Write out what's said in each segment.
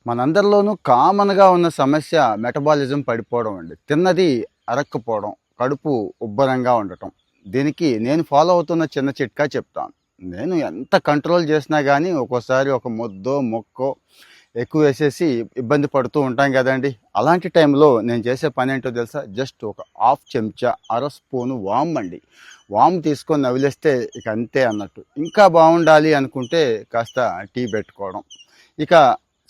మనందరిలోనూ కామన్‌గా ఉన్న సమస్య మెటబాలిజం పడిపోవడం అండి. తిన్నది అరక్కపోవడం, కడుపు ఉబ్బరంగా ఉండటం. దీనికి నేను ఫాలో అవుతున్న చిన్న చిట్కా చెప్తాను. నేను ఎంత కంట్రోల్ చేసినా గానీ ఒక్కోసారి ఒక ముద్దో, ముక్కో ఎక్కువేసేసి ఇబ్బంది పడుతూ ఉంటాం గదండీ! అలాంటి టైంలో నేను చేసే పనేంటో తెలుసా? జస్ట్ ఒక హాఫ్ చెంచా, అర స్పూను వామ్ అండి. వామ్ తీసుకొని నవిలేస్తే ఇక అంతే అన్నట్టు. ఇంకా బావుండాలి అనుకుంటే కాస్త టీ పెట్టుకోవడం. ఇక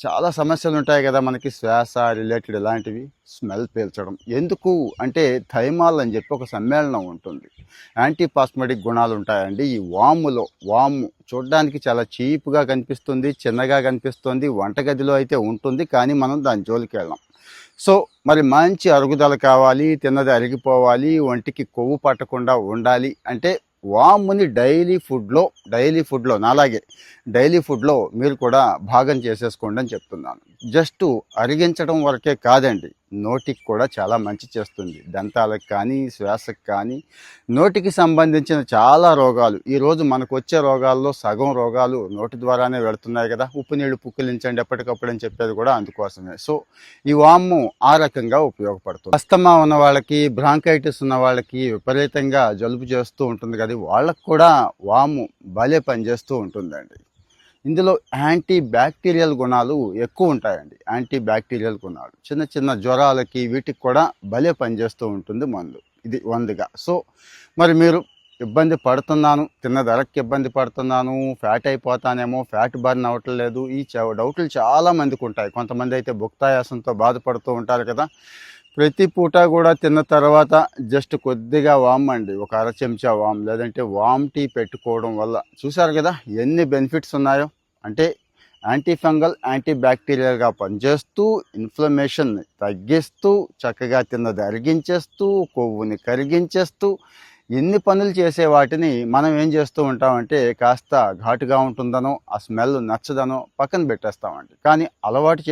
చాలా సమస్యలుంటాయి గదా! మనకి శ్వాస రిలేటెడ్ ఇలాంటివి. స్మెల్ పీల్చడం. ఎందుకు అంటే థైమాల్ అని చెప్పి ఒక సమ్మేళనం ఉంటుంది. యాంటీపాస్మోటిక్ గుణాలుంటాయండి ఈ వాములో. వాము చూడ్డానికి చాలా చీప్‌గా కనిపిస్తుంది, చిన్నగా కనిపిస్తుంది. వంటగదిలో అయితే ఉంటుంది. కానీ మనం దాని జోలికెళ్ళం. సో, మరి మంచి అరుగుదల కావాలి, తిన్నది అరిగిపోవాలి, ఒంటికి కొవ్వు పట్టకుండా ఉండాలి అంటే వాముని డైలీ ఫుడ్‌లో నాలాగే డైలీ ఫుడ్‌లో మీరు కూడా భాగం చేసేసుకోండి అని చెప్తున్నాను. జస్ట్ అరిగించడం వరకే కాదండి. నోటికి కూడా చాలా మంచి చేస్తుంది. దంతాలకు కానీ, శ్వాసకు కానీ, నోటికి సంబంధించిన చాలా రోగాలు ఈరోజు మనకొచ్చే రోగాల్లో సగం రోగాలు నోటి ద్వారానే వెళుతున్నాయి కదా! ఉప్పు నీళ్లు పుక్కిలించండి ఎప్పటికప్పుడు అని చెప్పేది కూడా అందుకోసమే. సో, ఈ వాము ఆ రకంగా ఉపయోగపడుతుంది. అస్తమా ఉన్న వాళ్ళకి, బ్రాంకైటిస్ ఉన్న వాళ్ళకి విపరీతంగా జలుబు చేస్తూ ఉంటుంది కదా! వాళ్ళకు కూడా వాము భలే పనిచేస్తూ ఉంటుందండి. ఇందులో యాంటీ బ్యాక్టీరియల్ గుణాలు ఎక్కువ ఉంటాయండి. యాంటీ బ్యాక్టీరియల్ గుణాలు చిన్న చిన్న జ్వరాలకి వీటికి కూడా భలే పనిచేస్తూ ఉంటుంది మందు. ఇది వందుగా. సో, మరి మీరు ఇబ్బంది పడుతున్నాను, తిన్న ధరకి ఇబ్బంది పడుతున్నాను, ఫ్యాట్ అయిపోతానేమో, ఫ్యాట్ బర్న్ అవ్వట్లేదు, ఈ డౌట్లు చాలా మందికి ఉంటాయి. కొంతమంది అయితే భుక్తాయాసంతో బాధపడుతూ ఉంటారు కదా! ప్రతి పూట కూడా తిన్న తర్వాత జస్ట్ కొద్దిగా వామ్ అండి, ఒక అర చెంచా వామ్ లేదంటే వామ్ టీ పెట్టుకోవడం వల్ల చూసారు కదా ఎన్ని బెనిఫిట్స్ ఉన్నాయో. అంటే యాంటీ ఫంగల్, యాంటీ బ్యాక్టీరియల్గా పనిచేస్తూ, ఇన్ఫ్లమేషన్ తగ్గిస్తూ, చక్కగా తిన్నది అరిగించేస్తూ, కొవ్వుని కరిగించేస్తూ, ఎన్ని పనులు చేసే వాటిని మనం ఏం చేస్తూ ఉంటామంటే కాస్త ఘాటుగా ఉంటుందనో, ఆ స్మెల్ నచ్చదనో పక్కన పెట్టేస్తామండి. కానీ అలవాటు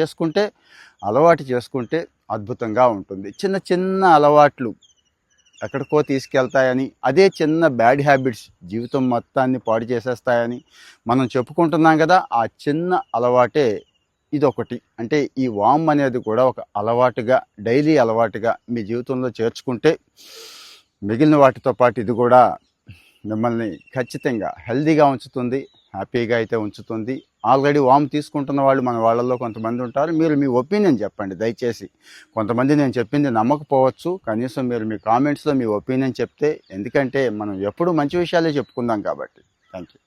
చేసుకుంటే అద్భుతంగా ఉంటుంది. చిన్న చిన్న అలవాట్లు ఎక్కడికో తీసుకెళ్తాయని, అదే చిన్న బ్యాడ్ హ్యాబిట్స్ జీవితం మొత్తాన్ని పాడు చేసేస్తాయని మనం చెప్పుకుంటున్నాం కదా! ఆ చిన్న అలవాటే ఇదొకటి. అంటే ఈ వామ్ అనేది కూడా ఒక అలవాటుగా, డైలీ అలవాటుగా మీ జీవితంలో చేర్చుకుంటే మిగిలిన వాటితో పాటు ఇది కూడా మిమ్మల్ని ఖచ్చితంగా హెల్తీగా ఉంచుతుంది, హ్యాపీగా అయితే ఉంచుతుంది. ఆల్రెడీ వామ్ తీసుకుంటున్న వాళ్ళు మన వాళ్ళల్లో కొంతమంది ఉంటారు. మీరు మీ ఒపీనియన్ చెప్పండి దయచేసి. కొంతమంది నేను చెప్పింది నమ్మకపోవచ్చు. కనీసం మీరు మీ కామెంట్స్‌లో మీ ఒపీనియన్ చెప్తే, ఎందుకంటే మనం ఎప్పుడూ మంచి విషయాలే చెప్పుకుందాం కాబట్టి. Thank you.